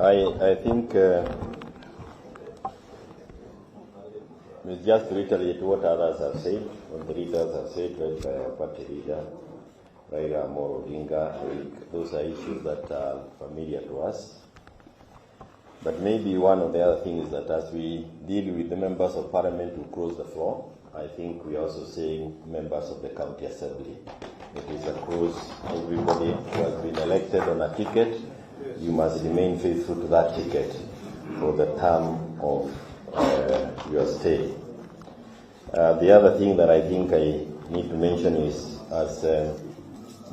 I think it's just to reiterate what others have said, what the leaders have said, led by our party leader, Raila Amolo Odinga. I think those are issues that are familiar to us. But maybe one of the other things is that as we deal with the members of parliament who close the floor, I think we are also saying members of the county assembly. It is across everybody who has been elected on a ticket. You must remain faithful to that ticket for the term of your stay. The other thing that I think I need to mention is, as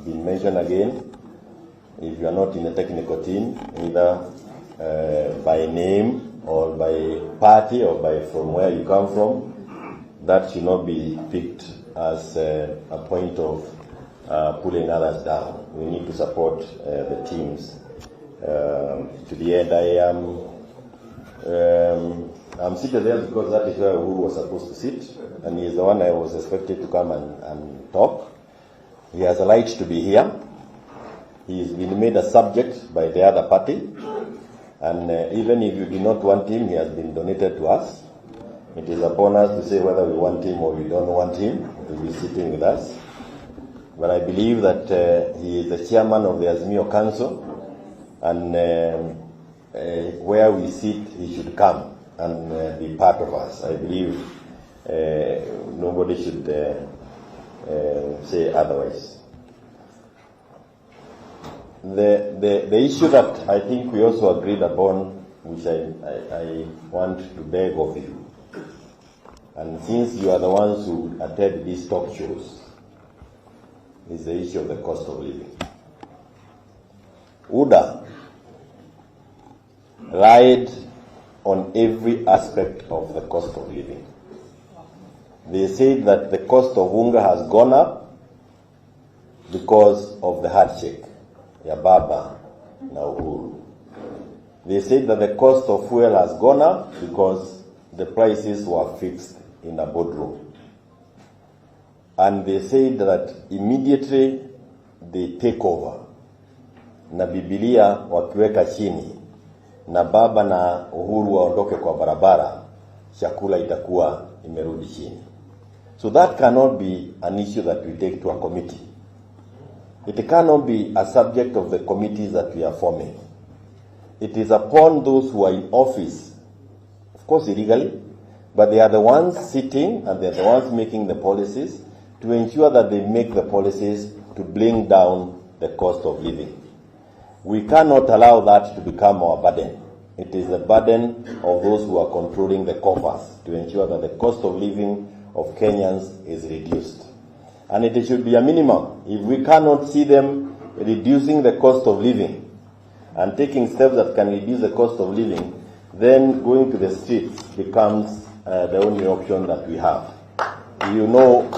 been mentioned again, if you are not in a technical team, either by name or by party or by from where you come from, that should not be picked as a point of pulling others down. We need to support the teams to the end. I'm seated there because that is where Uhuru was supposed to sit, and he is the one I was expected to come and talk. He has a right to be here. He has been made a subject by the other party, and even if you do not want him, he has been donated to us. It is upon us to say whether we want him or we don't want him to be sitting with us. But I believe that he is the chairman of the Azimio Council, and where we sit, he should come and be part of us. I believe nobody should say otherwise. The issue that I think we also agreed upon, which I want to beg of you, and since you are the ones who attend these talk shows, is the issue of the cost of living. UDA lied on every aspect of the cost of living. They said that the cost of unga has gone up because of the handshake, ya Baba na Uhuru. They said that the cost of fuel has gone up because the prices were fixed in a boardroom. And they said that immediately they take over, na Biblia wakiweka chini, na Baba na Uhuru waondoke kwa barabara, chakula itakuwa imerudi chini. So that cannot be an issue that we take to a committee. It cannot be a subject of the committees that we are forming. It is upon those who are in office, of course illegally, but they are the ones sitting and they are the ones making the policies to ensure that they make the policies to bring down the cost of living. We cannot allow that to become our burden. It is the burden of those who are controlling the coffers to ensure that the cost of living of Kenyans is reduced. And it should be a minimum. If we cannot see them reducing the cost of living and taking steps that can reduce the cost of living, then going to the streets becomes the only option that we have. You know,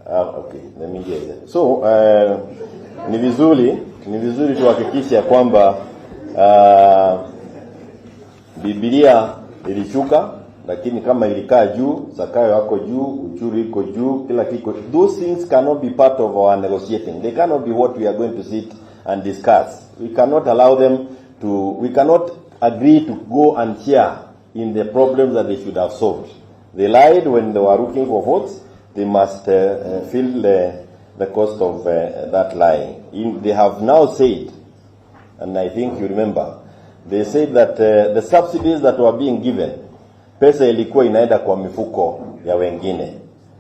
okay, let me get it. So, ni vizuri tuhakikishe kwamba Biblia ilishuka, lakini kama ilikaa juu, zakayo yako juu, uchuru iko juu, kila kiko. Those things cannot be part of our negotiating. They cannot be what we are going to sit and discuss. We cannot allow them to, we cannot agree to go and share in the problems that they should have solved. They lied when they were looking for votes. They must feel the cost of that lying. They have now said, and I think you remember, they said that the subsidies that were being given, pesa ilikuwa inaenda kwa mifuko ya wengine.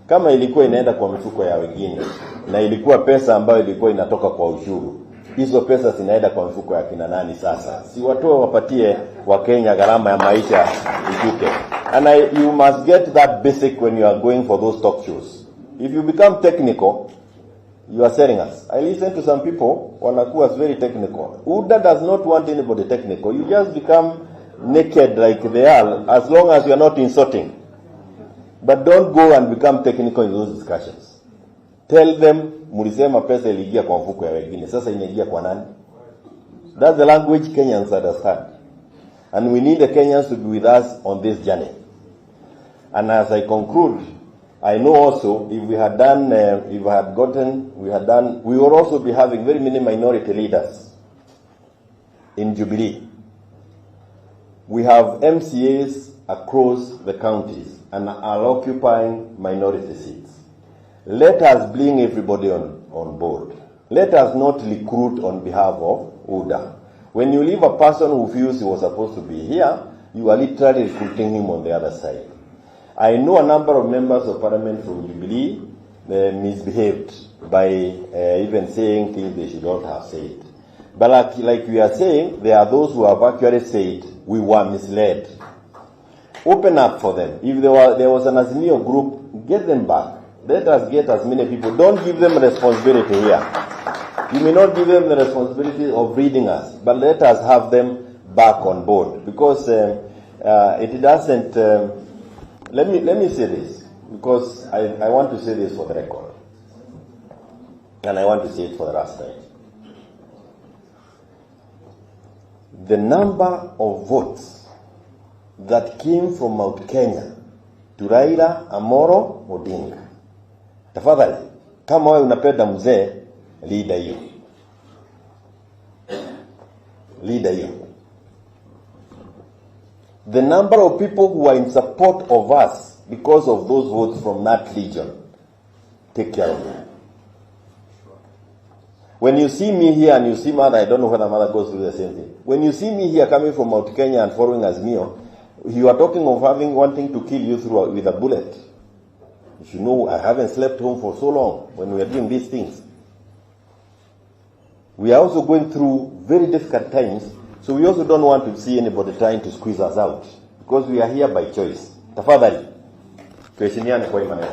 Kama ilikuwa inaenda kwa mifuko ya wengine, na ilikuwa pesa ambayo ilikuwa inatoka kwa ushuru, hizo pesa zinaenda kwa mifuko ya kina nani sasa? Si watoe wapatie wa Kenya gharama ya maisha ishuke. And you must get that basic when you are going for those talk shows. If you become technical, you are selling us. I listen to some people, wanakuwa very technical. UDA does not want anybody technical. You just become naked like they are, as long as you are not insulting. But don't go and become technical in those discussions. Tell them, mulisema pesa iliingia kwa mfuko ya wengine. Sasa inaingia kwa nani? That's the language Kenyans understand. And we need the Kenyans to be with us on this journey. And as I conclude, I know also if we had done, we would also be having very many minority leaders in Jubilee. We have MCAs across the counties and are occupying minority seats. Let us bring everybody on board. Let us not recruit on behalf of UDA. When you leave a person who feels he was supposed to be here, you are literally recruiting him on the other side. I know a number of members of parliament from Jubilee misbehaved by even saying things they should not have said. But like we are saying, there are those who have actually said we were misled. Open up for them. If there was an Azimio group, get them back. Let us get as many people. Don't give them responsibility here. You may not give them the responsibility of reading us, but let us have them back on board, because it doesn't. Let me say this, because I want to say this for the record, and I want to say it for the last time. The number of votes that came from Mount Kenya to Raila Amolo Odinga, tafadhali, kama wewe unapenda mzee, leader hiyo. Leader hiyo. The number of people who are in support of us because of those votes from that region, take care of them. When you see me here and you see Mother, I don't know whether Mother goes through the same thing. When you see me here coming from Mount Kenya and following Azimio, you are talking of wanting to kill you with a bullet. If you know, I haven't slept home for so long when we are doing these things. We are also going through very difficult times, so we also don't want to see anybody trying to squeeze us out, because we are here by choice. Tafadhali, tuheshimiane kwa imani.